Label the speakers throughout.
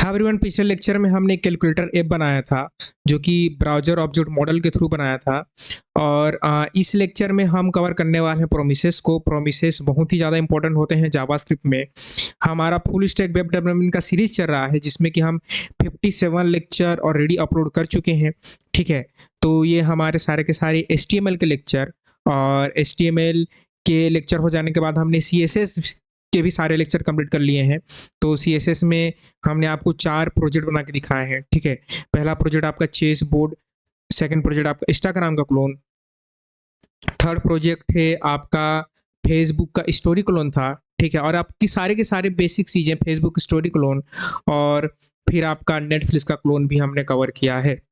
Speaker 1: हाँ एवरीवन, पिछले लेक्चर में हमने कैलकुलेटर ऐप बनाया था जो कि ब्राउज़र ऑब्जेक्ट मॉडल के थ्रू बनाया था। और इस लेक्चर में हम कवर करने वाले हैं प्रोमिसेस को। प्रोमिसेस बहुत ही ज़्यादा इंपॉर्टेंट होते हैं जावास्क्रिप्ट में। हमारा फुल स्टैक वेब डेवलपमेंट का सीरीज़ चल रहा है जिसमें कि हम 57 लेक्चर ऑलरेडी अपलोड कर चुके हैं। ठीक है, तो ये हमारे सारे के सारे HTML के लेक्चर, और HTML के लेक्चर हो जाने के बाद हमने CSS के भी सारे लेक्चर कंप्लीट कर लिए हैं। तो CSS में हमने आपको 4 प्रोजेक्ट बना के दिखाए हैं। ठीक है, पहला प्रोजेक्ट आपका चेस बोर्ड, सेकंड प्रोजेक्ट आपका इंस्टाग्राम का क्लोन, थर्ड प्रोजेक्ट है आपका फेसबुक का स्टोरी क्लोन था। ठीक है, और आपकी सारे के सारे बेसिक चीज़ें फेसबुक स्टोरी क्लोन, और फिर आपका नेटफ्लिक्स का क्लोन भी हमने कवर किया है।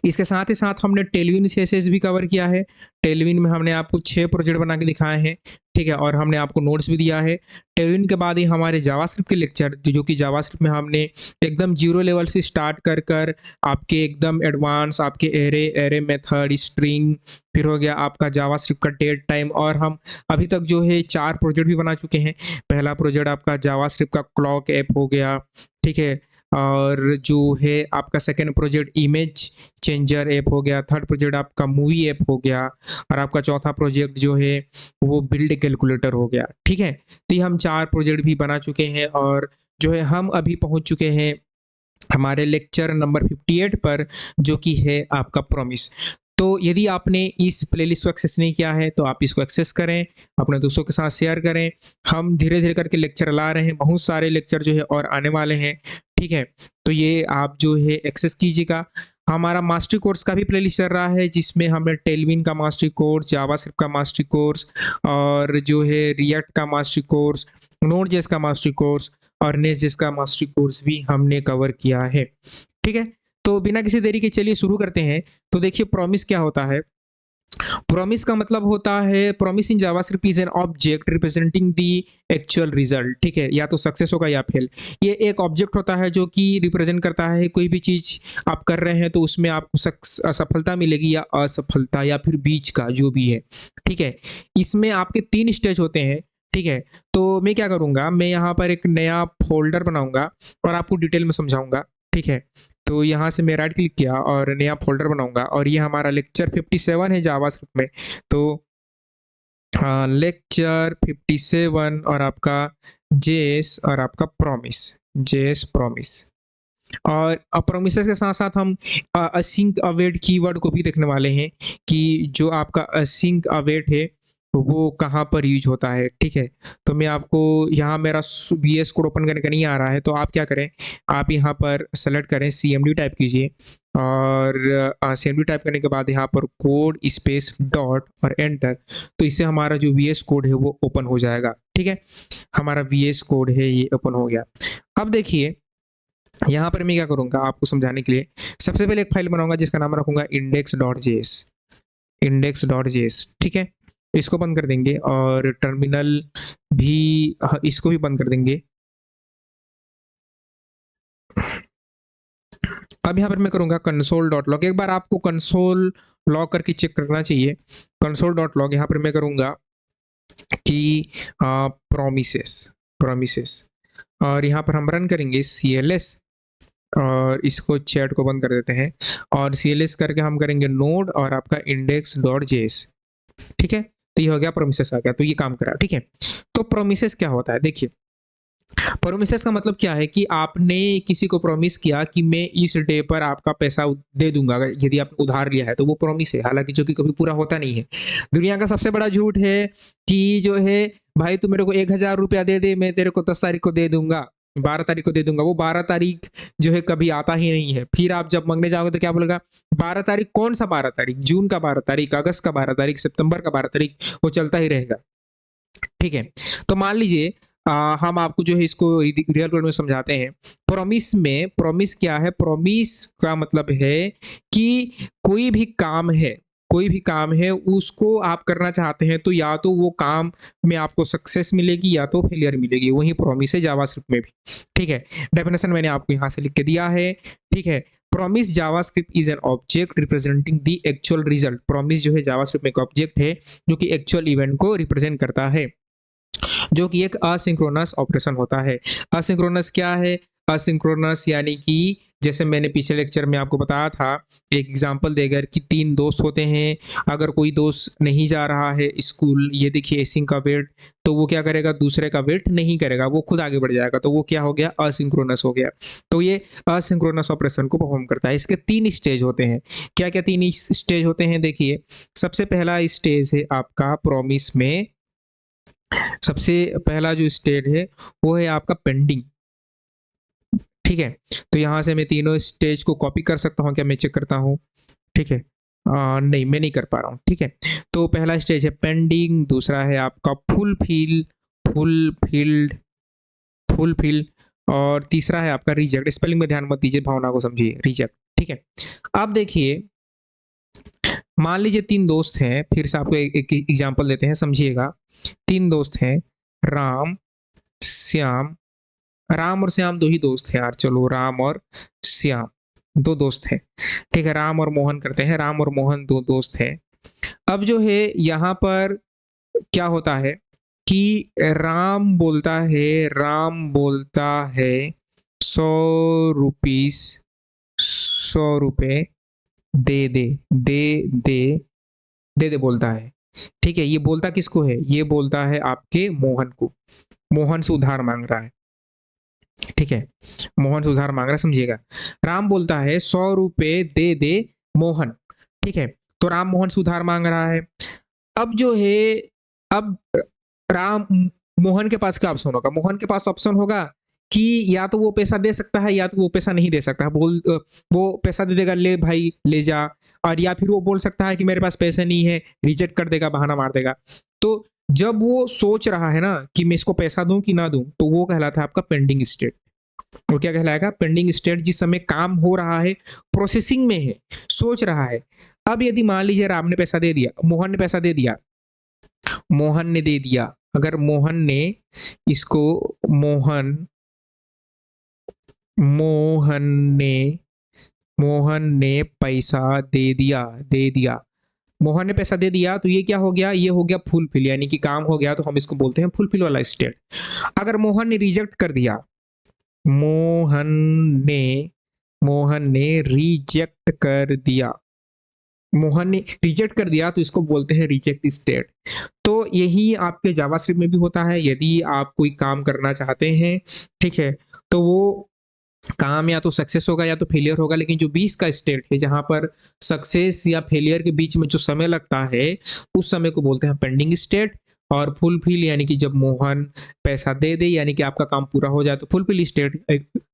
Speaker 1: इसके साथ ही साथ हमने टेलविन CSS भी कवर किया है। टेलविन में हमने आपको 6 प्रोजेक्ट बना के दिखाए हैं। ठीक है, और हमने आपको नोट्स भी दिया है। टेलविन के बाद ही हमारे जावास्क्रिप्ट के लेक्चर, जो कि जावास्क्रिप्ट में हमने एकदम जीरो लेवल से स्टार्ट कर कर आपके एकदम एडवांस आपके एरे मेथड, स्ट्रिंग, फिर हो गया आपका जावास्क्रिप्ट का डेट टाइम, और हम अभी तक जो है 4 प्रोजेक्ट भी बना चुके हैं। पहला प्रोजेक्ट आपका जावास्क्रिप्ट का क्लॉक ऐप हो गया। ठीक है, और जो है आपका second project image changer app हो गया, थर्ड प्रोजेक्ट आपका मूवी ऐप हो गया, और आपका चौथा प्रोजेक्ट जो है वो बिल्ड कैलकुलेटर हो गया। ठीक है, तो ये हम 4 प्रोजेक्ट भी बना चुके हैं, और जो है हम अभी पहुंच चुके हैं हमारे लेक्चर नंबर 58 पर, जो कि है आपका प्रॉमिस। तो यदि आपने इस प्लेलिस्ट को एक्सेस नहीं किया है तो आप इसको एक्सेस करें, अपने दोस्तों के साथ शेयर करें। हम धीरे धीरे करके लेक्चर ला रहे हैं, बहुत सारे लेक्चर जो है और आने वाले हैं। ठीक है, तो ये आप जो है एक्सेस कीजिएगा। हमारा मास्टरी कोर्स का भी प्लेलिस्ट चल रहा है जिसमें हमने टेलविन का मास्टरी कोर्स, जावास्क्रिप्ट का मास्टरी कोर्स, और जो है रिएक्ट का मास्टरी कोर्स, नोड.जेएस का मास्टरी कोर्स, और नेक्स्ट.जेएस का मास्टरी कोर्स भी हमने कवर किया है। ठीक है, तो बिना किसी देरी के चलिए शुरू करते हैं। तो देखिए प्रॉमिस क्या होता है। प्रॉमिस का मतलब होता है, promise in JavaScript is an object representing the actual result. ठीक है, या तो सक्सेस होगा या फेल। ये एक ऑब्जेक्ट होता है जो कि रिप्रेजेंट करता है कोई भी चीज आप कर रहे हैं तो उसमें आपको असफलता मिलेगी या असफलता, या फिर बीच का जो भी है। ठीक है, इसमें आपके 3 स्टेज होते हैं। ठीक है, तो मैं क्या करूंगा, मैं यहाँ पर एक नया फोल्डर बनाऊंगा और आपको डिटेल में समझाऊंगा। ठीक है, तो यहाँ से मैं राइट क्लिक किया और नया फोल्डर बनाऊंगा, और ये हमारा लेक्चर 57 है जावास्क्रिप्ट में। तो लेक्चर 57 और आपका जेएस और आपका प्रॉमिस, जेएस प्रॉमिस। और प्रोमिसेस के साथ साथ हम असिंक अवेट कीवर्ड को भी देखने वाले हैं कि जो आपका असिंक अवेट है वो कहाँ पर यूज होता है। ठीक है, तो मैं आपको यहाँ मेरा VS कोड ओपन करने का नहीं आ रहा है, तो आप क्या करें, आप यहाँ पर सेलेक्ट करें, CMD टाइप कीजिए, और CMD टाइप करने के बाद यहाँ पर कोड स्पेस डॉट और एंटर। तो इससे हमारा जो VS कोड है वो ओपन हो जाएगा। ठीक है, हमारा VS कोड है ये ओपन हो गया। अब देखिए यहाँ पर मैं क्या करूँगा आपको समझाने के लिए, सबसे पहले एक फाइल बनाऊंगा जिसका नाम रखूंगा index.js, index.js। ठीक है, इसको बंद कर देंगे, और टर्मिनल भी इसको भी बंद कर देंगे। अब यहाँ पर मैं करूंगा console.log। एक बार आपको कंसोल लॉग करके चेक करना चाहिए। console.log यहाँ पर मैं करूंगा कि प्रोमिसेस, और यहाँ पर हम रन करेंगे CLS, और इसको चैट को बंद कर देते हैं, और CLS करके हम करेंगे नोड और आपका index.js। ठीक है, तो ये हो गया, प्रोमिसेस आ गया, तो ये काम करा। ठीक है, तो प्रोमिसेस क्या होता है, देखिए प्रोमिसेस का मतलब क्या है कि आपने किसी को प्रॉमिस किया कि मैं इस डे पर आपका पैसा दे दूंगा, यदि आपने उधार लिया है तो वो प्रॉमिस है, हालांकि जो कि कभी पूरा होता नहीं है। दुनिया का सबसे बड़ा झूठ है कि जो है भाई तू मेरे को 1000 रुपया दे दे, मैं तेरे को 10 तारीख को दे दूंगा, 12 तारीख को दे दूंगा। वो 12 तारीख जो है कभी आता ही नहीं है। फिर आप जब मांगने जाओगे तो क्या बोलेगा, 12 तारीख कौन सा 12 तारीख, जून का 12 तारीख, अगस्त का 12 तारीख, सितंबर का 12 तारीख, वो चलता ही रहेगा। ठीक है, तो मान लीजिए हम आपको जो है इसको रियल वर्ल्ड में समझाते हैं। प्रॉमिस में, प्रॉमिस क्या है, प्रॉमिस का मतलब है कि कोई भी काम है, कोई भी काम है उसको आप करना चाहते हैं तो या तो वो काम में आपको सक्सेस मिलेगी या तो फेलियर मिलेगी, वही प्रॉमिस है जावास्क्रिप्ट में भी। ठीक है, डेफिनेशन मैंने आपको यहाँ से लिख के दिया है। ठीक है, promise JavaScript is an object representing the actual result. Promise जो है जावास्क्रिप्ट में एक ऑब्जेक्ट है जो कि एक्चुअल इवेंट को रिप्रेजेंट करता है, जो कि एक असिंक्रोनस ऑपरेशन होता है। असिंक्रोनस क्या है, असिंक्रोनस यानी कि जैसे मैंने पिछले लेक्चर में आपको बताया था, एक एग्जांपल देकर कि 3 दोस्त होते हैं, अगर कोई दोस्त नहीं जा रहा है स्कूल, ये देखिए एसिंक का वेट, तो वो क्या करेगा, दूसरे का वेट नहीं करेगा, वो खुद आगे बढ़ जाएगा, तो वो क्या हो गया, असिंक्रोनस हो गया। तो ये असिंक्रोनस ऑपरेशन को परफॉर्म करता है। इसके 3 स्टेज होते हैं। क्या क्या 3 स्टेज होते हैं, देखिए सबसे पहला स्टेज है आपका प्रॉमिस में, सबसे पहला जो स्टेज है वो है आपका पेंडिंग। ठीक है, तो यहाँ से मैं तीनों स्टेज को कॉपी कर सकता हूँ क्या, मैं चेक करता हूँ। ठीक है, नहीं मैं नहीं कर पा रहा हूँ। ठीक है, तो पहला स्टेज है पेंडिंग, दूसरा है आपका फुलफिल और तीसरा है आपका रिजेक्ट। स्पेलिंग में ध्यान मत दीजिए, भावना को समझिए, रिजेक्ट। ठीक है, अब देखिए मान लीजिए 3 दोस्त हैं, फिर से आपको एक एग्जांपल देते हैं, समझिएगा। 3 दोस्त हैं, राम श्याम, राम और श्याम 2 ही दोस्त हैं यार, चलो राम और श्याम 2 दोस्त हैं। ठीक है, राम और मोहन करते हैं, राम और मोहन 2 दोस्त हैं। अब जो है यहाँ पर क्या होता है कि राम बोलता है 100 रुपए दे दे बोलता है। ठीक है, ये बोलता किसको है, ये बोलता है आपके मोहन को, मोहन से उधार मांग रहा है। ठीक है, मोहन से उधार मांग रहा है, समझिएगा। राम बोलता है 100 रुपए दे मोहन। ठीक है, तो राम मोहन से उधार मांग रहा है। अब जो है, अब राम मोहन के पास क्या ऑप्शन होगा, मोहन के पास ऑप्शन होगा कि या तो वो पैसा दे सकता है या तो वो पैसा नहीं दे सकता है। वो पैसा दे देगा, ले भाई ले जा, और या फिर वो बोल सकता है कि मेरे पास पैसे नहीं है, रिजेक्ट कर देगा, बहाना मार देगा। तो जब वो सोच रहा है ना कि मैं इसको पैसा दूं कि ना दूं, तो वो कहलाता है आपका पेंडिंग स्टेट। और क्या कहलाएगा, पेंडिंग स्टेट, जिस समय काम हो रहा है, प्रोसेसिंग में है, सोच रहा है। अब यदि मान लीजिए राम ने पैसा दे दिया, मोहन ने पैसा दे दिया, मोहन ने दे दिया, अगर मोहन ने इसको मोहन ने पैसा दे दिया, मोहन ने पैसा दे दिया, तो ये क्या हो गया, ये हो गया फुलफिल, यानी कि काम हो गया, तो हम इसको बोलते हैं फुलफिल वाला स्टेट। अगर मोहन ने रिजेक्ट कर दिया, मोहन ने रिजेक्ट कर दिया, मोहन ने रिजेक्ट कर दिया, तो इसको बोलते हैं रिजेक्ट स्टेट। तो यही आपके जावास्क्रिप्ट में भी होता है। यदि आप कोई काम करना चाहते हैं, ठीक है, तो वो काम या तो सक्सेस होगा या तो फेलियर होगा, लेकिन जो 20 का स्टेट है, जहां पर सक्सेस या फेलियर के बीच में जो समय लगता है, उस समय को बोलते हैं पेंडिंग स्टेट। और फुलफिल यानी कि जब मोहन पैसा दे दे, यानी कि आपका काम पूरा हो जाए, तो फुलफिल स्टेट।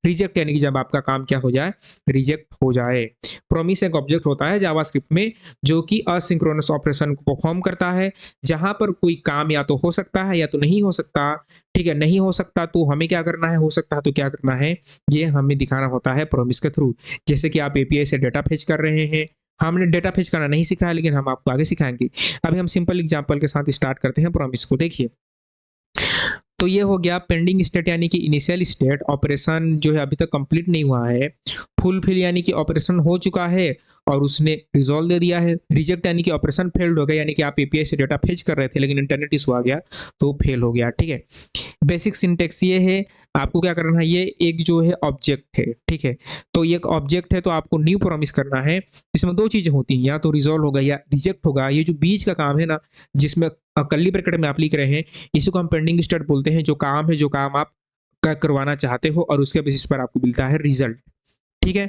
Speaker 1: रिजेक्ट यानी कि जब आपका काम क्या हो जाए, रिजेक्ट हो जाए। प्रोमिस एक ऑब्जेक्ट होता है जावास्क्रिप्ट में, जो कि असिंक्रोनस ऑपरेशन को परफॉर्म करता है, जहां पर कोई काम या तो हो सकता है या तो नहीं हो सकता। ठीक है, नहीं हो सकता तो हमें क्या करना है, हो सकता है तो क्या करना है, ये हमें दिखाना होता है प्रोमिस के थ्रू। जैसे कि आप एपीआई से डेटा फेच कर रहे हैं, हमने डेटा फेच करना नहीं सिखाया, लेकिन हम आपको आगे सिखाएंगे। अभी हम सिंपल एग्जांपल के साथ स्टार्ट करते हैं प्रोमिस को। देखिए, तो ये हो गया पेंडिंग स्टेट, यानी कि इनिशियल स्टेट, ऑपरेशन जो है अभी तक कंप्लीट नहीं हुआ है। फुलफिल यानी कि ऑपरेशन हो चुका है और उसने रिजॉल्व दे दिया है। रिजेक्ट यानी कि ऑपरेशन फेल्ड हो गया, यानी कि आप एपीआई से डेटा फेच कर रहे थे लेकिन इंटरनेट इशू आ गया तो फेल हो गया। ठीक है, बेसिक सिंटेक्स ये है, आपको क्या करना है, ये एक जो है ऑब्जेक्ट है। ठीक है, तो ये एक ऑब्जेक्ट है, तो आपको न्यू प्रॉमिस करना है। इसमें 2 चीजें होती हैं, या तो रिजॉल्व होगा या रिजेक्ट होगा। ये जो बीच का काम है ना, जिसमें कर्ली ब्रैकेट में आप लिख रहे हैं, इसी को हम पेंडिंग स्टेट बोलते हैं। जो काम है, जो काम आप करवाना चाहते हो, और उसके बेसिस पर आपको मिलता है रिजल्ट। ठीक है,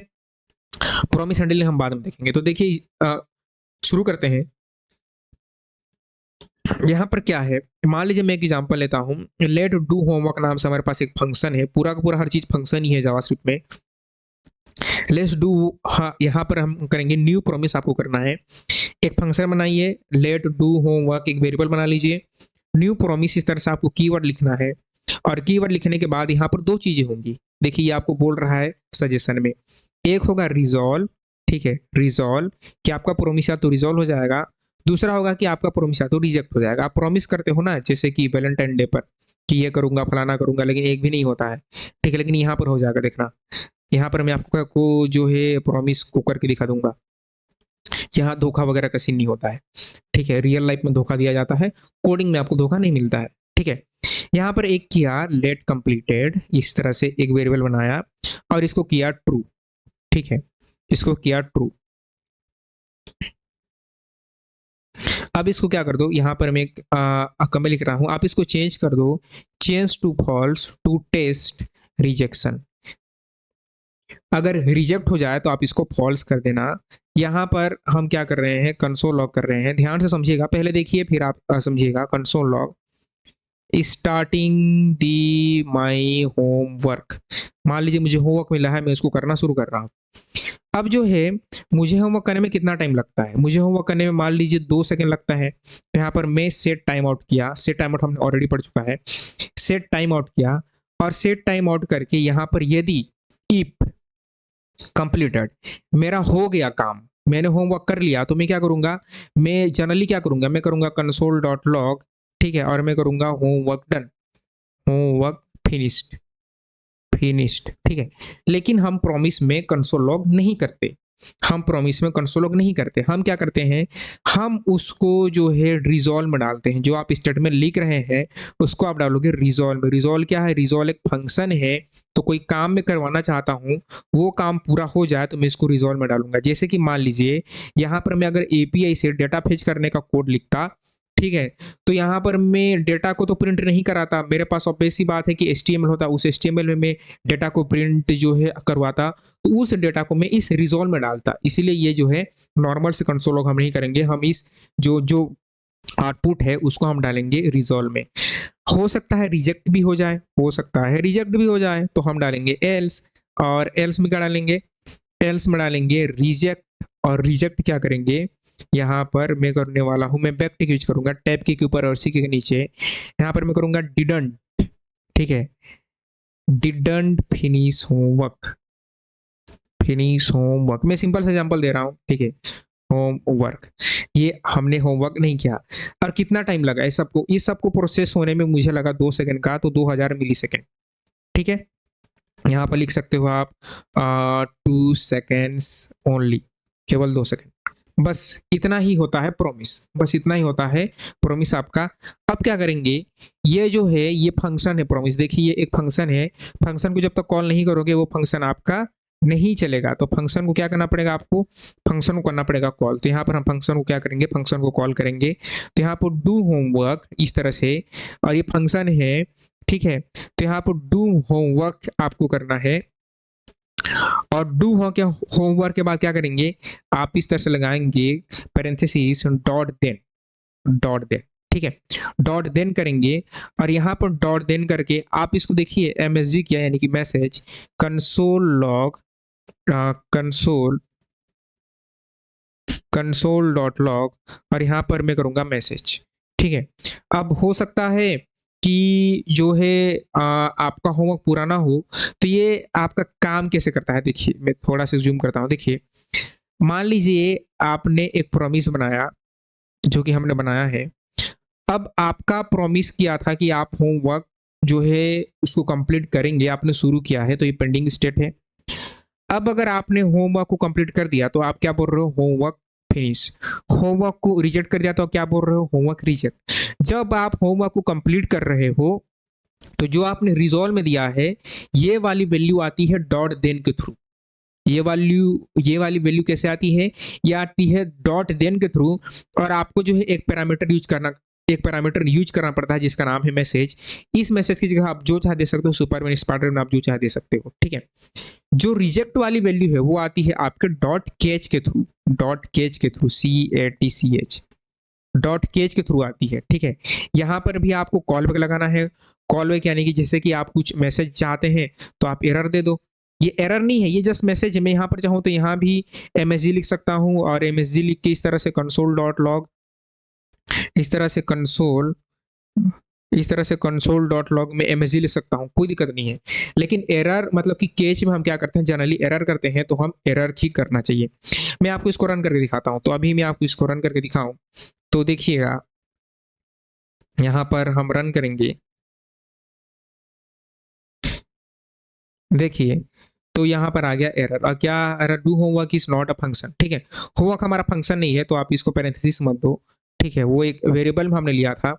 Speaker 1: प्रॉमिस हैंडलिंग हम बाद में देखेंगे। तो देखिए शुरू करते हैं। यहाँ पर क्या है, मान लीजिए मैं एक एग्जांपल लेता हूँ। लेट डू होमवर्क नाम से हमारे पास एक फंक्शन है, पूरा का पूरा हर चीज फंक्शन ही है जावास्क्रिप्ट में। लेट्स डू, हाँ, यहाँ पर हम करेंगे न्यू प्रॉमिस। आपको करना है, एक फंक्शन बनाइए, लेट डू होमवर्क, एक वेरिएबल बना लीजिए, न्यू प्रॉमिस। इस तरह से आपको कीवर्ड लिखना है, और कीवर्ड लिखने के बाद यहाँ पर 2 चीजें होंगी। देखिए, ये आपको बोल रहा है सजेशन में, एक होगा रिजॉल्व। ठीक है, रिजॉल्व कि आपका प्रॉमिस या तो रिजॉल्व हो जाएगा, दूसरा होगा कि आपका प्रॉमिस या तो रिजेक्ट हो जाएगा। आप प्रॉमिस करते हो ना, जैसे कि वैलेंटाइन डे पर कि ये करूंगा, फलाना करूंगा, लेकिन एक भी नहीं होता है। ठीक है, लेकिन यहाँ पर हो जाएगा, देखना। यहाँ पर मैं आपको जो है प्रॉमिस को करके दिखा दूंगा। यहाँ धोखा वगैरह का सीन नहीं होता है। ठीक है, रियल लाइफ में धोखा दिया जाता है, कोडिंग में आपको धोखा नहीं मिलता है। ठीक है, यहाँ पर एक किया लेट कंप्लीटेड, इस तरह से एक वेरिएबल बनाया, और इसको किया ट्रू, ठीक है, इसको किया ट्रू। अब इसको क्या कर दो, यहाँ पर मैं एक कमेंट लिख रहा हूँ, आप इसको चेंज कर दो, change to false to test rejection. अगर रिजेक्ट हो जाए तो आप इसको फॉल्स कर देना। यहाँ पर हम क्या कर रहे हैं, कंसोल लॉग कर रहे हैं, ध्यान से समझिएगा, पहले देखिए फिर आप समझिएगा। Console log starting the my homework, मान लीजिए मुझे होमवर्क मिला है, मैं उसको करना शुरू कर रहा हूँ। अब जो है मुझे होमवर्क करने में कितना टाइम लगता है, मुझे होमवर्क करने में मान लीजिए 2 सेकंड लगता है। तो यहाँ पर मैं सेट टाइम आउट किया, सेट टाइम आउट हमने ऑलरेडी पढ़ चुका है, सेट टाइम आउट किया, और सेट टाइम आउट करके यहाँ पर यदि इफ कंप्लीटेड, मेरा हो गया काम, मैंने होमवर्क कर लिया, तो मैं क्या करूंगा, मैं जनरली क्या करूंगा, मैं करूंगा कंसोल डॉट लॉग, ठीक है, और मैं करूंगा homework done, homework finished, finished, ठीक है। लेकिन हम प्रॉमिस में कंसोल लॉग नहीं करते, हम प्रॉमिस में कंसोल लॉग नहीं करते, हम क्या करते हैं, हम उसको जो है रिजॉल्व में डालते हैं। जो आप स्टेटमेंट लिख रहे हैं उसको आप डालोगे रिजॉल्व में। रिजॉल्व क्या है, रिजॉल्व एक फंक्शन है, तो कोई काम मैं करवाना चाहता हूँ, वो काम पूरा हो जाए तो मैं इसको रिजॉल्व में डालूंगा। जैसे कि मान लीजिए यहाँ पर मैं अगर एपीआई से डेटा फेच करने का कोड लिखता, ठीक है, तो यहाँ पर मैं डेटा को तो प्रिंट नहीं कराता, मेरे पास ऑब्वियस सी बात है कि HTML होता, उस HTML में मैं डेटा को प्रिंट जो है करवाता, तो उस डेटा को मैं इस रिजॉल्व में डालता। इसीलिए ये जो है नॉर्मल से कंसोल लॉग हम नहीं करेंगे, हम इस जो जो आउटपुट है उसको हम डालेंगे रिजॉल्व में। हो सकता है रिजेक्ट भी हो जाए, हो सकता है रिजेक्ट भी हो जाए, तो हम डालेंगे एल्स, और एल्स में क्या डालेंगे, एल्स में डालेंगे रिजेक्ट, और रिजेक्ट क्या करेंगे, यहाँ पर मैं करने वाला हूँ, मैं बैक टिक यूज करूंगा, टैब की के ऊपर और सी के नीचे, यहाँ पर मैं करूंगा डिडंट, ठीक है, didn't finish homework, finish homework, मैं सिंपल सा एग्जांपल दे रहा हूँ, ठीक है, होमवर्क, ये हमने होमवर्क नहीं किया। और कितना टाइम लगा इस सबको प्रोसेस होने में, मुझे लगा 2 सेकंड का, तो 2000 मिली सेकंड, ठीक है। यहाँ पर लिख सकते हो आप 2 सेकेंड्स ओनली, केवल 2 सेकंड, बस इतना ही होता है प्रॉमिस, बस इतना ही होता है प्रॉमिस आपका। अब क्या करेंगे, ये जो है ये फंक्शन है प्रॉमिस, देखिए ये एक फंक्शन है, फंक्शन को जब तक कॉल नहीं करोगे वो फंक्शन आपका नहीं चलेगा, तो फंक्शन को क्या करना पड़ेगा आपको, फंक्शन को करना पड़ेगा कॉल। तो यहाँ पर हम फंक्शन को क्या करेंगे, फंक्शन को कॉल करेंगे, तो यहाँ पर डू होमवर्क इस तरह से, और ये फंक्शन है, ठीक है, तो यहाँ पर डू होमवर्क आपको करना है, और डू हो क्या, होमवर्क के बाद क्या करेंगे, आप इस तरह से लगाएंगे parenthesis dot then, dot then, ठीक है, डॉट देन करेंगे, और यहाँ पर डॉट देन करके आप इसको देखिए MSG किया, यानी कि message console log, console console dot log, और यहाँ पर मैं करूंगा मैसेज, ठीक है। अब हो सकता है कि जो है आपका होमवर्क पूरा ना हो, तो ये आपका काम कैसे करता है, देखिए मैं थोड़ा सा जूम करता हूँ, देखिए मान लीजिए आपने एक प्रॉमिस बनाया, जो कि हमने बनाया है, अब आपका प्रॉमिस किया था कि आप होमवर्क जो है उसको कंप्लीट करेंगे, आपने शुरू किया है, तो ये पेंडिंग स्टेट है। अब अगर आपने होमवर्क को कंप्लीट कर दिया तो आप क्या बोल रहे हो, होमवर्क फिनिश। होमवर्क को रिजेक्ट कर दिया तो आप क्या बोल रहे हो, होमवर्क रिजेक्ट। जब आप होमवर्क को कंप्लीट कर रहे हो तो जो आपने रिजॉल्व में दिया है, ये वाली वैल्यू आती है डॉट देन के थ्रू। ये वाली वैल्यू कैसे आती है, ये आती है डॉट देन के थ्रू, और आपको जो है एक पैरामीटर यूज करना पड़ता है जिसका नाम है मैसेज। इस मैसेज की जगह आप जो चाहे दे सकते हो, सुपरमैन, स्पाइडरमैन, आप जो चाहे दे सकते हो, ठीक है। जो रिजेक्ट वाली वैल्यू है वो आती है आपके डॉट कैच के थ्रू, डॉट कैच के थ्रू, CATCH, डॉट केज के थ्रू आती है, ठीक है। यहाँ पर भी आपको कॉल बैक लगाना है। कॉल बैक यानी कि जैसे कि आप कुछ मैसेज चाहते हैं तो आप एरर दे दो, ये एरर नहीं है, ये जस्ट मैसेज है। मैं यहाँ पर चाहूँ तो यहाँ भी MSG लिख सकता हूँ, और MSG लिख के इस तरह से कंसोल डॉट लॉग, इस तरह से कंसोल डॉट लॉग में MSG लिख सकता हूँ, कोई दिक्कत नहीं है। लेकिन एरर मतलब कि केच में हम क्या करते हैं, जनरली एरर करते हैं, तो हम एरर ही करना चाहिए। मैं आपको इसको रन करके दिखाता हूँ, तो अभी मैं आपको इसको रन करके दिखाऊं तो देखिएगा, यहाँ पर हम रन करेंगे, देखिए तो यहाँ पर आ गया एरर। और क्या error, do homework is not a function, ठीक है। होमवर्क हमारा फंक्शन नहीं है, तो आप इसको पैरेंथेसिस मत दो, ठीक है, वो एक वेरिएबल में हमने लिया था।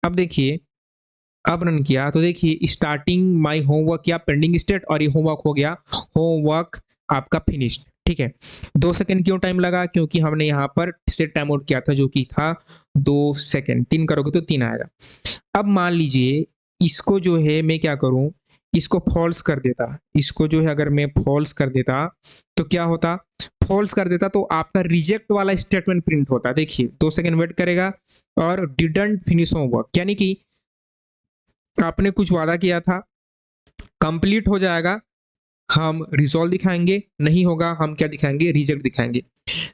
Speaker 1: अब देखिए अब रन किया तो देखिए स्टार्टिंग माय होमवर्क या पेंडिंग स्टेट और ये होमवर्क हो गया होमवर्क आपका फिनिश्ड। ठीक है, 2 सेकंड क्यों टाइम लगा, क्योंकि हमने यहाँ पर सेट टाइम आउट किया था जो कि था 2 सेकंड। 3 करोगे तो 3 आएगा। अब मान लीजिए इसको जो है मैं क्या करूं, इसको फॉल्स कर देता, इसको जो है अगर मैं फॉल्स कर देता तो क्या होता, फॉल्स कर देता तो आपका रिजेक्ट वाला स्टेटमेंट प्रिंट होता। देखिए 2 सेकंड वेट करेगा और डिडंट फिनिश होमवर्क, यानी कि आपने कुछ वादा किया था, कंप्लीट हो जाएगा हम रिजॉल्व दिखाएंगे, नहीं होगा हम क्या दिखाएंगे, रिजेक्ट दिखाएंगे।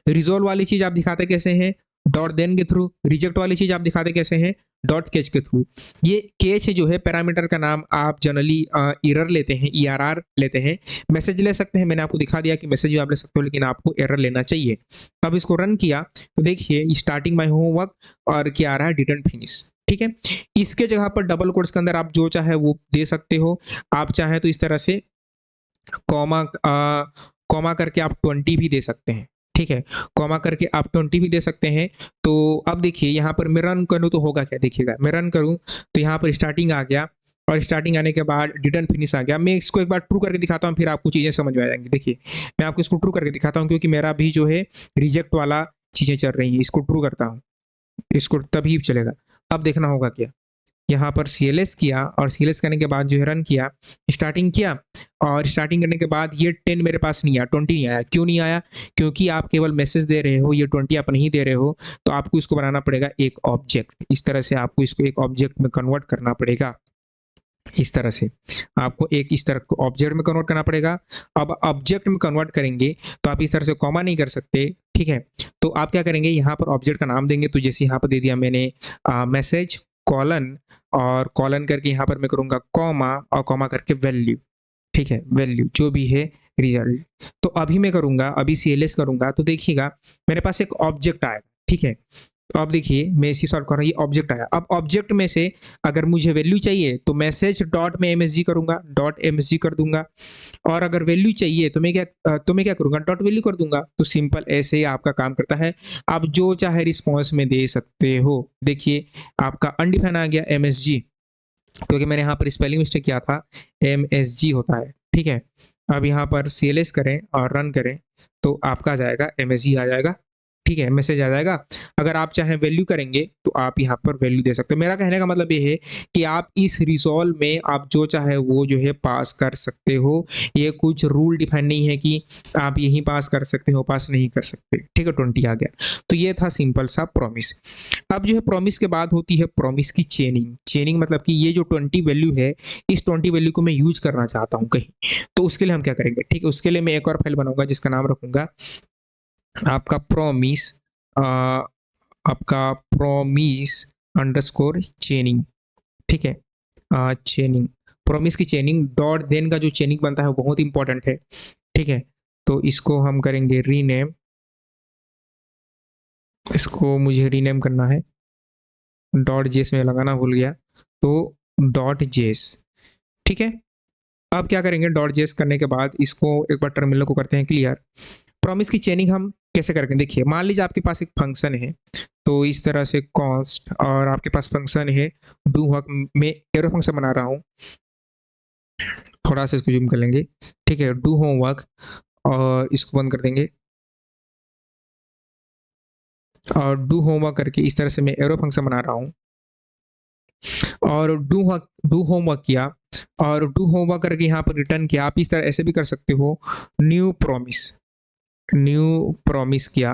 Speaker 1: रिजॉल्व वाली चीज आप दिखाते कैसे हैं, डॉट देन के थ्रू। रिजेक्ट वाली चीज आप दिखाते कैसे हैं, डॉट कैच के थ्रू। ये कैच जो है पैरामीटर का नाम आप जनरली एरर लेते हैं, ERR लेते हैं। मैसेज ले सकते हैं, मैंने आपको दिखा दिया कि मैसेज भी आप ले सकते हो, लेकिन आपको एरर लेना चाहिए। अब इसको रन किया तो देखिए स्टार्टिंग माई होमवर्क और क्या आ रहा है, डिडंट फिनिश। ठीक है, इसके जगह पर डबल कोट्स के अंदर आप जो चाहे वो दे सकते हो। आप चाहे तो इस तरह से कॉमा कॉमा करके आप 20 भी दे सकते हैं। ठीक है, कॉमा करके आप 20 भी दे सकते हैं। तो अब देखिए यहाँ पर मैं रन करूँ तो होगा क्या, देखिएगा मैं रन करूँ तो यहाँ पर स्टार्टिंग आ गया और स्टार्टिंग आने के बाद डिडंट फिनिश आ गया। मैं इसको एक बार ट्रू करके दिखाता हूँ, फिर आपको चीज़ें समझ में आ जाएंगी। देखिए मैं आपको इसको ट्रू करके दिखाता हूँ, क्योंकि मेरा भी जो है रिजेक्ट वाला चीज़ें चल रही हैं। इसको ट्रू करता हूँ, इसको तभी चलेगा। अब देखना होगा क्या, यहाँ पर CLS किया और CLS करने के बाद जो है रन किया, स्टार्टिंग किया और स्टार्टिंग करने के बाद ये 10 मेरे पास नहीं आया, 20 नहीं आया। क्यों नहीं आया, क्योंकि आप केवल मैसेज दे रहे हो, ये 20 आप नहीं दे रहे हो। तो आपको इसको बनाना पड़ेगा एक ऑब्जेक्ट। इस तरह से आपको इसको एक ऑब्जेक्ट में कन्वर्ट करना पड़ेगा। इस तरह से आपको एक इस तरह को ऑब्जेक्ट में कन्वर्ट करना पड़ेगा। अब ऑब्जेक्ट में कन्वर्ट करेंगे तो आप इस तरह से कॉमा नहीं कर सकते। ठीक है, तो आप क्या करेंगे, यहाँ पर ऑब्जेक्ट का नाम देंगे। तो जैसे यहाँ पर दे दिया मैंने मैसेज कॉलन, और कॉलन करके यहाँ पर मैं करूँगा कॉमा और कॉमा करके वैल्यू। ठीक है, वैल्यू जो भी है रिजल्ट। तो अभी मैं करूँगा, अभी CLS करूँगा तो देखिएगा मेरे पास एक ऑब्जेक्ट आएगा। ठीक है, तो अब देखिए मैं इसी सॉल्व कर रहा हूँ, ये ऑब्जेक्ट आया। अब ऑब्जेक्ट में से अगर मुझे वैल्यू चाहिए तो मैसेज डॉट में MSG करूंगा, डॉट MSG कर दूंगा। और अगर वैल्यू चाहिए तो मैं क्या करूंगा, डॉट वैल्यू कर दूंगा। तो सिंपल ऐसे ही आपका काम करता है। आप जो चाहे रिस्पॉन्स में दे सकते हो। देखिए आपका अनडिफाइन आ गया MSG, क्योंकि मैंने यहाँ पर स्पेलिंग मिस्टेक किया था, MSG होता है। ठीक है, अब यहाँ पर CLS करें और रन करें तो आपका आ जाएगा MSG आ जाएगा। ठीक है, मैसेज आ जाएगा। अगर आप चाहे वैल्यू करेंगे तो आप यहाँ पर वैल्यू दे सकते हो। मेरा कहने का मतलब ये है कि आप इस रिजॉल्व में आप जो चाहे वो जो है पास कर सकते हो। ये कुछ रूल डिफाइन नहीं है कि आप यही पास कर सकते हो, पास नहीं कर सकते। ठीक है, 20 आ गया। तो ये था सिंपल सा प्रॉमिस। अब जो है प्रॉमिस के बाद होती है प्रॉमिस की चेनिंग। चेनिंग मतलब कि ये जो 20 वैल्यू है, इस 20 वैल्यू को मैं यूज करना चाहता हूँ कहीं, तो उसके लिए हम क्या करेंगे। ठीक है, उसके लिए मैं एक और फाइल बनाऊंगा जिसका नाम रखूंगा आपका प्रॉमिस, आपका प्रॉमिस अंडरस्कोर चेनिंग। ठीक है, चेनिंग, प्रॉमिस की चेनिंग डॉट देन का जो चेनिंग बनता है वो बहुत इंपॉर्टेंट है। ठीक है, तो इसको हम करेंगे रीनेम, इसको मुझे रीनेम करना है। डॉट जेस में लगाना भूल गया, तो डॉट जेस। ठीक है, अब क्या करेंगे, डॉट जेस करने के बाद इसको एक बार टर्मिनल को करते हैं क्लियर। प्रॉमिस की चेनिंग हम कैसे करेंगे, देखिए मान लीजिए आपके पास एक फंक्शन है, तो इस तरह से कॉस्ट, और आपके पास फंक्शन है डू वर्क, में एरो फंक्शन बना रहा हूँ। थोड़ा सा इसको जूम कर लेंगे। ठीक है, डू होमवर्क और इसको बंद कर देंगे, और डू होमवर्क करके इस तरह से मैं एरो फंक्शन बना रहा हूँ। और डू होमवर्क किया और डू होमवर्क करके यहाँ पर रिटर्न किया। आप इस तरह ऐसे भी कर सकते हो, न्यू प्रॉमिस, न्यू प्रॉमिस किया।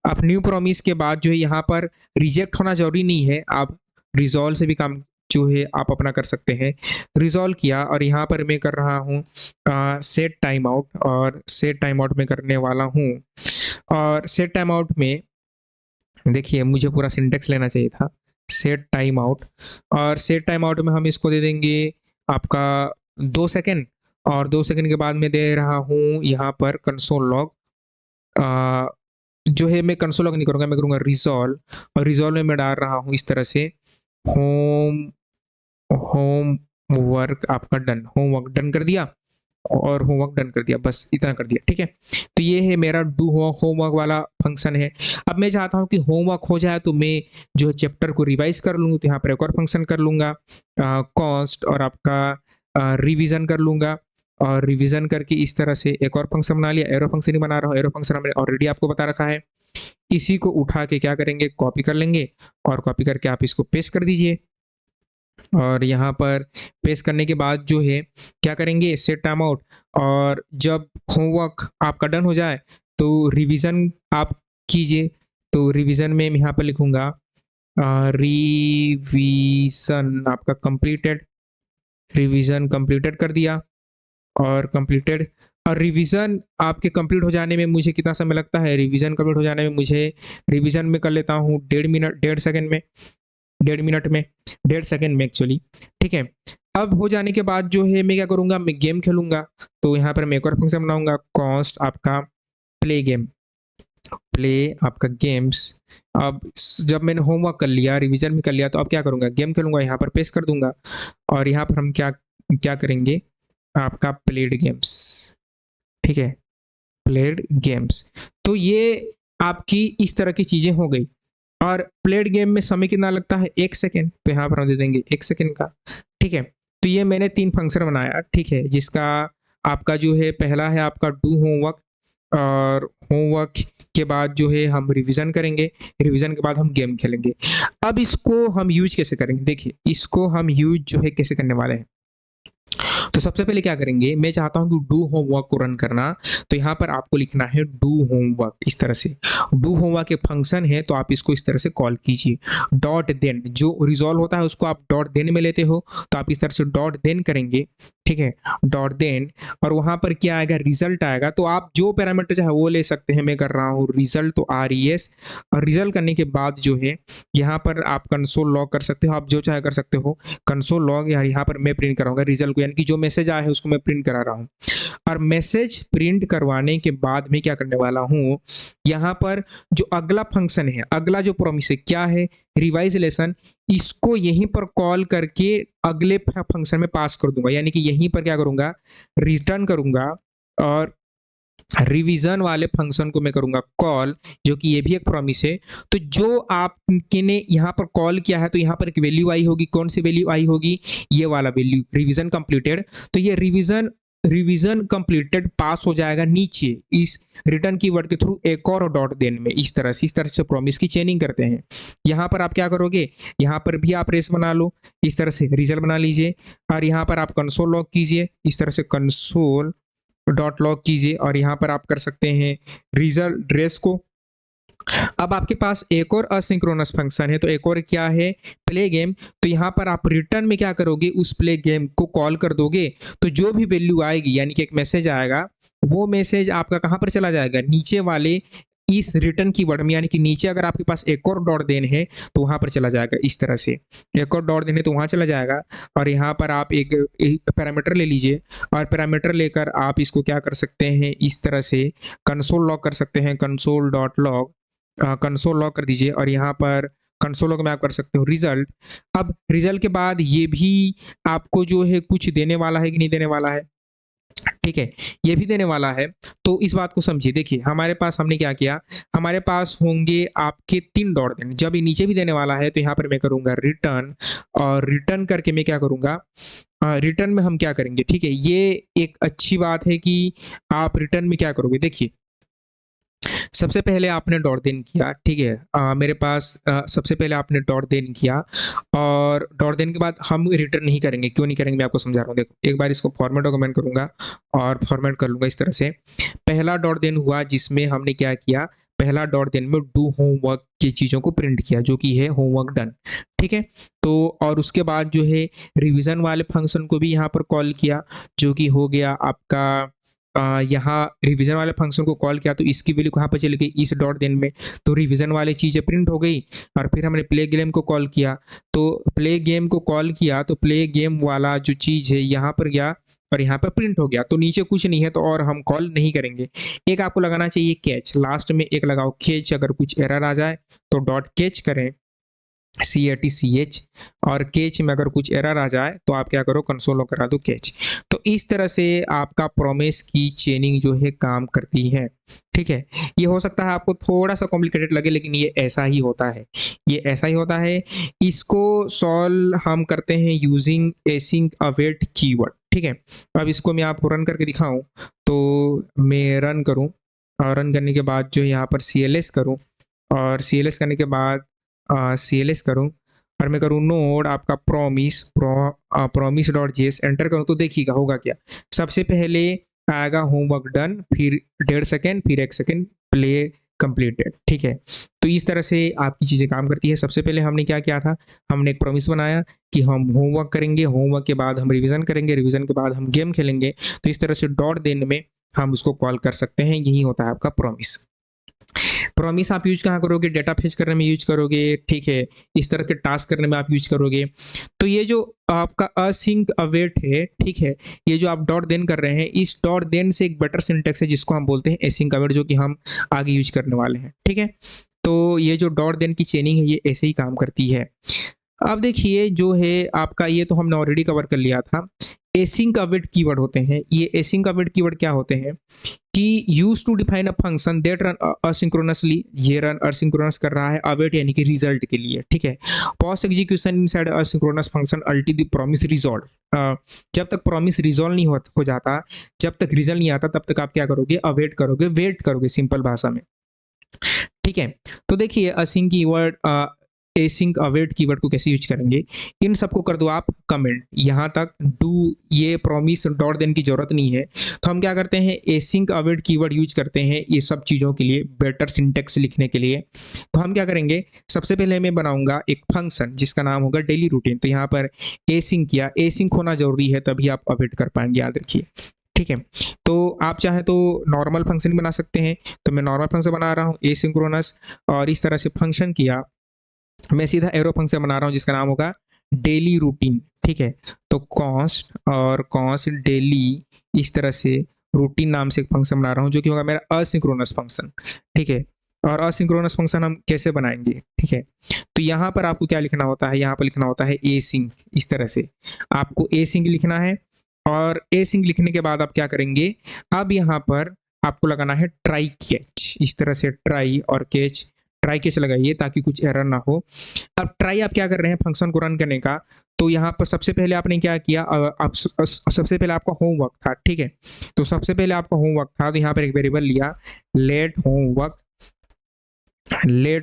Speaker 1: आप न्यू प्रॉमिस के बाद जो है यहाँ पर रिजेक्ट होना जरूरी नहीं है, आप रिजॉल्व से भी काम जो है आप अपना कर सकते हैं। रिजॉल्व किया और यहाँ पर मैं कर रहा हूँ सेट टाइम आउट, और सेट टाइम आउट में करने वाला हूँ। और सेट टाइम आउट में देखिए मुझे पूरा सिंटेक्स लेना चाहिए था, सेट टाइम आउट। और सेट टाइम आउट में हम इसको दे देंगे आपका 2 सेकेंड, और 2 सेकेंड के बाद मैं दे रहा हूँ यहाँ पर कंसोल लॉग। जो है मैं कंसोल लॉग नहीं करूँगा, मैं करूँगा रिजॉल्व, और रिजॉल्व में मैं डाल रहा हूँ इस तरह से होम होम वर्क आपका डन, होमवर्क डन कर दिया। और होमवर्क डन कर दिया, बस इतना कर दिया, ठीक है। तो ये है मेरा डू होमवर्क वाला फंक्शन है। अब मैं चाहता हूँ कि होमवर्क हो जाए तो मैं जो है चैप्टर को रिवाइज कर लूँ, तो यहाँ पर एक और फंक्शन कर लूँगा कॉस्ट, और आपका रिवीजन कर लूँगा, और रिवीजन करके इस तरह से एक और फंक्शन बना लिया। एरो फंक्शन ही बना रहा हूँ, एरो फंक्शन हमने ऑलरेडी आपको बता रखा है। इसी को उठा के क्या करेंगे, कॉपी कर लेंगे, और कॉपी करके आप इसको पेस्ट कर दीजिए। और यहाँ पर पेस्ट करने के बाद जो है क्या करेंगे, सेट टाइम आउट, और जब होमवर्क आपका डन हो जाए तो रिवीजन आप कीजिए। तो रिवीजन में मैं यहाँ पर लिखूंगा रिवीजन आपका कंप्लीटेड, रिवीजन कंप्लीटेड कर दिया, और कंप्लीटेड। और रिवीजन आपके कंप्लीट हो जाने में मुझे कितना समय लगता है, रिवीजन कंप्लीट हो जाने में मुझे, रिवीजन में कर लेता हूँ 1.5 मिनट, 1.5 सेकंड में, 1.5 मिनट में, 1.5 सेकंड में एक्चुअली, ठीक है। अब हो जाने के बाद जो है मैं क्या करूँगा, मैं गेम खेलूंगा। तो यहाँ पर मैं एक और फंक्शन बनाऊंगा, कॉस्ट आपका प्ले गेम, प्ले आपका गेम्स। अब जब मैंने होमवर्क कर लिया, रिवीजन भी कर लिया, तो अब क्या करूँगा, गेम खेलूंगा, यहाँ पर पेस्ट कर दूंगा, और यहाँ पर हम क्या क्या करेंगे, आपका प्लेड गेम्स, ठीक है, प्लेड गेम्स। तो ये आपकी इस तरह की चीजें हो गई। और प्लेड गेम में समय कितना लगता है, 1 सेकेंड, तो यहाँ पर हम दे देंगे 1 सेकेंड का, ठीक है। तो ये मैंने 3 फंक्शन बनाया, ठीक है, जिसका आपका जो है पहला है आपका डू होमवर्क, और होमवर्क के बाद जो है हम रिवीजन करेंगे, रिवीजन के बाद हम गेम खेलेंगे। अब इसको हम यूज कैसे करेंगे, देखिए इसको हम यूज जो है कैसे करने वाले हैं। तो सबसे पहले क्या करेंगे, मैं चाहता हूं कि डू होमवर्क को रन करना, तो यहाँ पर आपको लिखना है डू होमवर्क, इस तरह से डू होमवर्क एक फंक्शन है, तो आप इसको इस तरह से कॉल कीजिए। डॉट देन जो रिजॉल्व होता है उसको आप डॉट देन में लेते हो, तो आप इस तरह से डॉट देन करेंगे, ठीक है, डॉट देन। और वहां पर क्या आएगा, रिजल्ट आएगा। तो आप जो पैरामीटर चाहे वो ले सकते हैं, मैं कर रहा हूँ रिजल्ट, तो RES। और रिजल्ट करने के बाद जो है यहाँ पर आप कंसोल लॉग कर सकते हो, आप जो चाहे कर सकते हो, कंसोल लॉग, यार यहाँ पर मैं प्रिंट कराऊंगा रिजल्ट को, यानी कि जो मैसेज आया है उसको मैं प्रिंट करा रहा हूँ। और मैसेज प्रिंट करवाने के बाद मैं क्या करने वाला हूँ, यहाँ पर जो अगला फंक्शन है, अगला जो प्रॉमिस है क्या है, रिवाइज लेसन, इसको यहीं पर कॉल करके अगले फंक्शन में पास कर दूंगा, यानी कि यहीं पर क्या करूंगा, रिटर्न करूंगा, और रिवीजन वाले फंक्शन को मैं करूंगा कॉल, जो कि ये भी एक प्रॉमिस है। तो जो आपने यहाँ पर कॉल किया है, तो यहाँ पर एक वैल्यू आई होगी, कौन सी वैल्यू आई होगी, ये वाला वैल्यू, रिवीजन कंप्लीटेड। तो ये रिवीजन रिवीजन कंप्लीटेड पास हो जाएगा नीचे इस रिटर्न कीवर्ड के थ्रू एक और डॉट देन में, इस तरह से प्रॉमिस की चेनिंग करते हैं। यहाँ पर आप क्या करोगे, यहाँ पर भी आप रेस बना लो, इस तरह से रिजल्ट बना लीजिए, और यहाँ पर आप कंसोल लॉग कीजिए, इस तरह से कंसोल डॉट लॉग कीजिए, और यहाँ पर आप कर सकते हैं रिजल्ट ड्रेस को। अब आपके पास एक और असिंक्रोनस फंक्शन है, तो एक और क्या है, प्ले गेम। तो यहाँ पर आप रिटर्न में क्या करोगे, उस प्ले गेम को कॉल कर दोगे, तो जो भी वैल्यू आएगी, यानी कि एक मैसेज आएगा, वो मैसेज आपका कहाँ पर चला जाएगा, नीचे वाले इस रिटर्न की वर्ड में, यानी कि नीचे अगर आपके पास एक और डॉट देन है तो वहां पर चला जाएगा, इस तरह से एक और डॉट देन है तो वहां चला जाएगा। और यहाँ पर आप एक पैरामीटर ले लीजिए, और पैरामीटर लेकर आप इसको क्या कर सकते हैं, इस तरह से कंसोल लॉग कर सकते हैं, console dot log, console log कर दीजिए, और यहाँ पर कंसोल लॉग में आप कर सकते हो रिजल्ट। अब रिजल्ट के बाद ये भी आपको जो है कुछ देने वाला है कि नहीं देने वाला है, ठीक है, ये भी देने वाला है। तो इस बात को समझिए, देखिए हमारे पास हमने क्या किया, हमारे पास होंगे आपके 3 डॉट देने, जब ये नीचे भी देने वाला है तो यहाँ पर मैं करूंगा रिटर्न, और रिटर्न करके मैं क्या करूंगा, रिटर्न में हम क्या करेंगे, ठीक है, ये एक अच्छी बात है कि आप रिटर्न में क्या करोगे, देखिए सबसे पहले आपने डॉट देन किया, ठीक है, मेरे पास सबसे पहले आपने डॉट देन किया, और डॉट देन के बाद हम रिटर्न नहीं करेंगे, क्यों नहीं करेंगे मैं आपको समझा रहा हूँ। देखो एक बार इसको फॉर्मेट डॉक्यूमेंट करूंगा, और फॉर्मेट कर लूंगा इस तरह से। पहला डॉट देन हुआ जिसमें हमने क्या किया, पहला डॉट देन में डू होमवर्क की चीज़ों को प्रिंट किया, जो कि है होमवर्क डन, ठीक है। तो और उसके बाद जो है रिवीजन वाले फंक्शन को भी यहाँ पर कॉल किया, जो कि हो गया आपका यहाँ रिवीजन वाले फंक्शन को कॉल किया, तो इसकी वैल्यू कहाँ पर चली गई, इस डॉट देन में, तो रिवीजन वाली चीज़ें प्रिंट हो गई। और फिर हमने प्ले गेम को कॉल किया, तो प्ले गेम को कॉल किया, तो प्ले गेम वाला जो चीज़ है यहाँ पर गया, और यहाँ पर प्रिंट हो गया, तो नीचे कुछ नहीं है, तो और हम कॉल नहीं करेंगे। एक आपको लगाना चाहिए कैच, लास्ट में एक लगाओ कैच, अगर कुछ एरर आ जाए तो डॉट कैच करें, CATCH, और कैच में अगर कुछ एरर आ जाए तो आप क्या करो, कंसोल लॉग करा दो कैच। तो इस तरह से आपका प्रॉमिस की चेनिंग जो है काम करती है, ठीक है। ये हो सकता है आपको थोड़ा सा कॉम्प्लिकेटेड लगे, लेकिन ये ऐसा ही होता है, ये ऐसा ही होता है। इसको सॉल्व हम करते हैं यूजिंग एसिंक अवेट कीवर्ड, ठीक है। अब इसको मैं आपको रन करके दिखाऊं, तो मैं रन करूं और रन करने के बाद जो यहाँ पर CLS करूं, और CLS करने के बाद CLS करूं, और मैं करूं नोड आपका प्रॉमिस डॉट जेएस, एंटर करूं, तो देखिएगा होगा क्या। सबसे पहले आएगा होमवर्क डन, फिर 1.5 सेकेंड, फिर 1 सेकेंड, प्ले कंप्लीटेड, ठीक है। तो इस तरह से आपकी चीज़ें काम करती है। सबसे पहले हमने क्या किया था, हमने एक प्रॉमिस बनाया कि हम होमवर्क करेंगे, होमवर्क के बाद हम रिवीजन करेंगे, रिवीजन के बाद हम गेम खेलेंगे। तो इस तरह से डॉट देन में हम उसको कॉल कर सकते हैं, यही होता है आपका प्रॉमिस। प्रॉमिस आप यूज कहाँ करोगे, डेटा फेच करने में यूज करोगे, ठीक है, इस तरह के टास्क करने में आप यूज करोगे। तो ये जो आपका असिंक अवेट है, ठीक है, ये जो आप डॉट देन कर रहे हैं, इस डॉट देन से एक बेटर सिंटेक्स है जिसको हम बोलते हैं एसिंक अवेट, जो कि हम आगे यूज करने वाले हैं, ठीक है। तो ये जो डॉट देन की चेनिंग है, ये ऐसे ही काम करती है। अब देखिए जो है आपका, ये तो हमने ऑलरेडी कवर कर लिया था। एसिंक अवेट कीवर्ड होते हैं, ये एसिंक अवेट कीवर्ड क्या होते हैं कि use to define a function that run asynchronously, ये रन असिंक्रोनस कर रहा है, अवेट यानी कि रिजल्ट के लिए, ठीक है। Pause execution inside asynchronous function अल्टी the promise resolve, जब तक प्रॉमिस रिजॉल्व नहीं हो जाता, जब तक रिजल्ट नहीं आता, तब तक आप क्या करोगे, अवेट करोगे, वेट करोगे, सिंपल भाषा में, ठीक है। तो देखिए async keyword, async await keyword को कैसे यूज करेंगे, इन सबको कर दो आप कमेंट, यहाँ तक डू, ये प्रॉमिस डॉट देन की जरूरत नहीं है। तो हम क्या करते हैं, एसिंक अवेट कीवर्ड यूज करते हैं ये सब चीज़ों के लिए, बेटर सिंटेक्स लिखने के लिए। तो हम क्या करेंगे, सबसे पहले मैं बनाऊंगा एक फंक्शन जिसका नाम होगा डेली रूटीन। तो यहाँ पर एसिंक किया, एसिंक होना जरूरी है तभी आप अवेट कर पाएंगे, याद रखिए, ठीक है। तो आप चाहे तो नॉर्मल फंक्शन बना सकते हैं, तो मैं नॉर्मल फंक्शन बना रहा हूँ एसिंक्रोनस, और इस तरह से फंक्शन किया, मैं सीधा एरो फंक्शन बना रहा हूँ जिसका नाम होगा डेली रूटीन, ठीक है। तो कॉस्ट और कॉस्ट डेली, इस तरह से रूटीन नाम से एक फंक्शन बना रहा हूँ जो कि होगा मेरा असिंक्रोनस फंक्शन, ठीक है। और असिंक्रोनस फंक्शन हम कैसे बनाएंगे, ठीक है। तो यहाँ पर आपको क्या लिखना होता है, यहाँ पर लिखना होता है एसिंक, इस तरह से आपको एसिंक लिखना है। और एसिंक लिखने के बाद आप क्या करेंगे, अब यहाँ पर आपको लगाना है ट्राई कैच, इस तरह से ट्राई और कैच, ट्राई कैच लगाइए ताकि कुछ एरर ना हो। अब ट्राई आप क्या कर रहे हैं फंक्शन को रन करने का, तो यहाँ पर सबसे पहले आपने क्या किया, आप सबसे पहले आपका होमवर्क था, ठीक है। तो सबसे पहले आपका होमवर्क था, तो यहाँ पर एक वेरिएबल लिया, लेट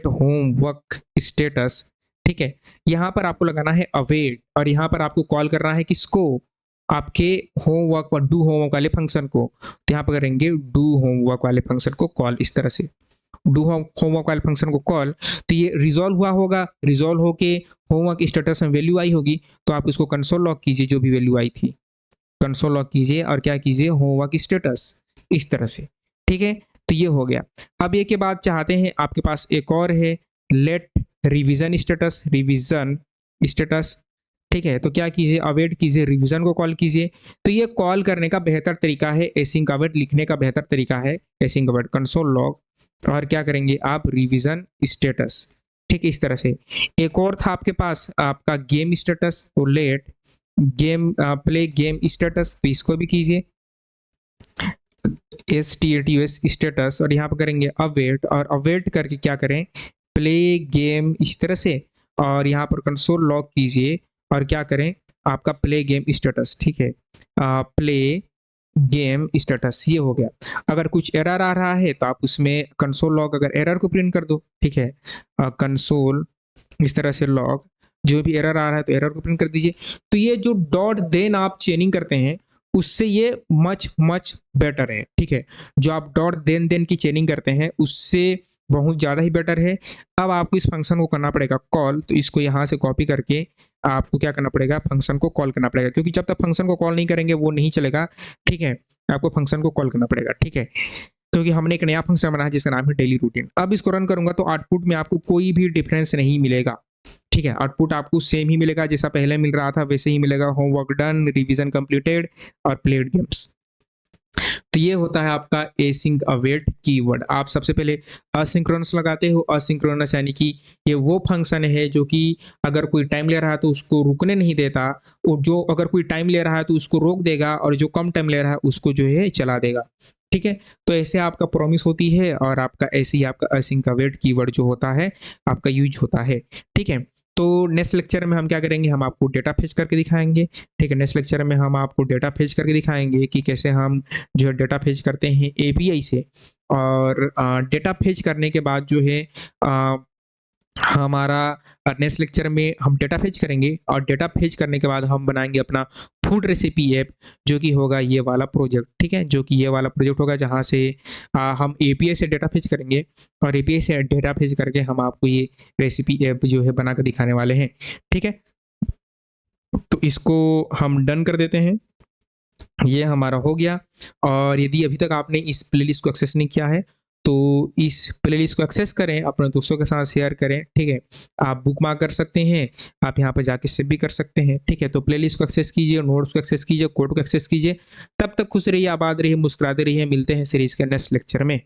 Speaker 1: होमवर्क स्टेटस, ठीक है। यहाँ पर आपको लगाना है अवेट, और यहाँ पर आपको कॉल करना है किसको, आपके होमवर्क और डू होमवर्क वाले फंक्शन को। तो यहाँ पर करेंगे डू होमवर्क वाले फंक्शन को कॉल, इस तरह से डू होमवर्क वाले फंक्शन को कॉल। तो ये रिजॉल्व हुआ होगा, रिजॉल्व होके होमवर्क स्टेटस में वैल्यू आई होगी, तो आप इसको कंसोल लॉग कीजिए, जो भी वैल्यू आई थी कंसोल लॉग कीजिए, और क्या कीजिए, होमवर्क स्टेटस, इस तरह से, ठीक है। तो ये हो गया। अब ये के बाद चाहते हैं, आपके पास एक और है, लेट रिवीजन स्टेटस, ठीक है। तो क्या कीजिए, अवेट कीजिए, रिवीजन को कॉल कीजिए। तो ये कॉल करने का बेहतर तरीका है, एसिंक अवेट लिखने का बेहतर तरीका है, एसिंक अवेट कंसोल लॉग, और क्या करेंगे आप, रिवीजन स्टेटस, ठीक है, इस तरह से। एक और था आपके पास आपका गेम स्टेटस, तो let game play game status, तो इसको भी कीजिए STATUS स्टेटस, और यहाँ पर करेंगे अवेट, और अवेट करके क्या करें, प्ले गेम, इस तरह से, और यहाँ पर कंसोल लॉग कीजिए, और क्या करें, आपका प्ले गेम स्टेटस, ठीक है, प्ले गेम स्टेटस, ये हो गया। अगर कुछ एरर आ रहा है तो आप उसमें कंसोल लॉग, अगर एरर को प्रिंट कर दो, ठीक है, कंसोल इस तरह से लॉग, जो भी एरर आ रहा है तो एरर को प्रिंट कर दीजिए। तो ये जो डॉट देन आप चेनिंग करते हैं, उससे ये मच मच बेटर है, ठीक है। जो आप डॉट देन देन की चेनिंग करते हैं उससे बहुत ज़्यादा ही बेटर है। अब आपको इस फंक्शन को करना पड़ेगा कॉल, तो इसको यहाँ से कॉपी करके आपको क्या करना पड़ेगा, फंक्शन को कॉल करना पड़ेगा, क्योंकि जब तक फंक्शन को कॉल नहीं करेंगे वो नहीं चलेगा, ठीक है। आपको फंक्शन को कॉल करना पड़ेगा, ठीक है, क्योंकि हमने एक नया फंक्शन बनाया जिसका नाम है डेली रूटीन। अब इसको रन करूंगा तो आउटपुट में आपको कोई भी डिफरेंस नहीं मिलेगा, ठीक है। आउटपुट आपको सेम ही मिलेगा, जैसा पहले मिल रहा था वैसे ही मिलेगा, होमवर्क डन, रिवीजन कंप्लीटेड और प्लेड गेम्स। तो ये होता है आपका एसिंक अवेट कीवर्ड। आप सबसे पहले असिंक्रोनस लगाते हो। असिंक्रोनस यानी कि ये वो फंक्शन है जो कि अगर कोई टाइम ले रहा है तो उसको रुकने नहीं देता, और जो अगर कोई टाइम ले रहा है तो उसको रोक देगा, और जो कम टाइम ले रहा है उसको जो है चला देगा। ठीक है, तो ऐसे आपका प्रॉमिस होती है, और आपका ऐसे ही आपका असिंक अवेट कीवर्ड जो होता है आपका यूज होता है। ठीक है, तो नेक्स्ट लेक्चर में हम क्या करेंगे, हम आपको डेटा फेच करके दिखाएंगे। ठीक है, नेक्स्ट लेक्चर में हम आपको डेटा फेच करके दिखाएंगे कि कैसे हम जो है डेटा फेच करते हैं एपीआई से। और डेटा फेच करने के बाद जो है हमारा नेक्स्ट लेक्चर में हम डेटा फेच करेंगे, और डेटा फेच करने के बाद हम बनाएंगे अपना फूड रेसिपी ऐप, जो कि होगा ये वाला प्रोजेक्ट। ठीक है, जो कि ये वाला प्रोजेक्ट होगा जहाँ से हम एपीआई से डेटा फेच करेंगे, और एपीआई से डेटा फेच करके हम आपको ये रेसिपी ऐप जो है बना कर दिखाने वाले हैं। ठीक है, तो इसको हम डन कर देते हैं। ये हमारा हो गया। और यदि अभी तक आपने इस प्लेलिस्ट को एक्सेस नहीं किया है तो इस प्लेलिस्ट को एक्सेस करें, अपने दोस्तों के साथ शेयर करें। ठीक है, आप बुक मार्क कर सकते हैं, आप यहाँ पर जाके सेव भी कर सकते हैं। ठीक है, तो प्लेलिस्ट को एक्सेस कीजिए, नोट्स को एक्सेस कीजिए, कोड को एक्सेस कीजिए। तब तक खुश रहिए, आबाद रहिए, मुस्कुराते रहिए। मिलते हैं सीरीज के नेक्स्ट लेक्चर में।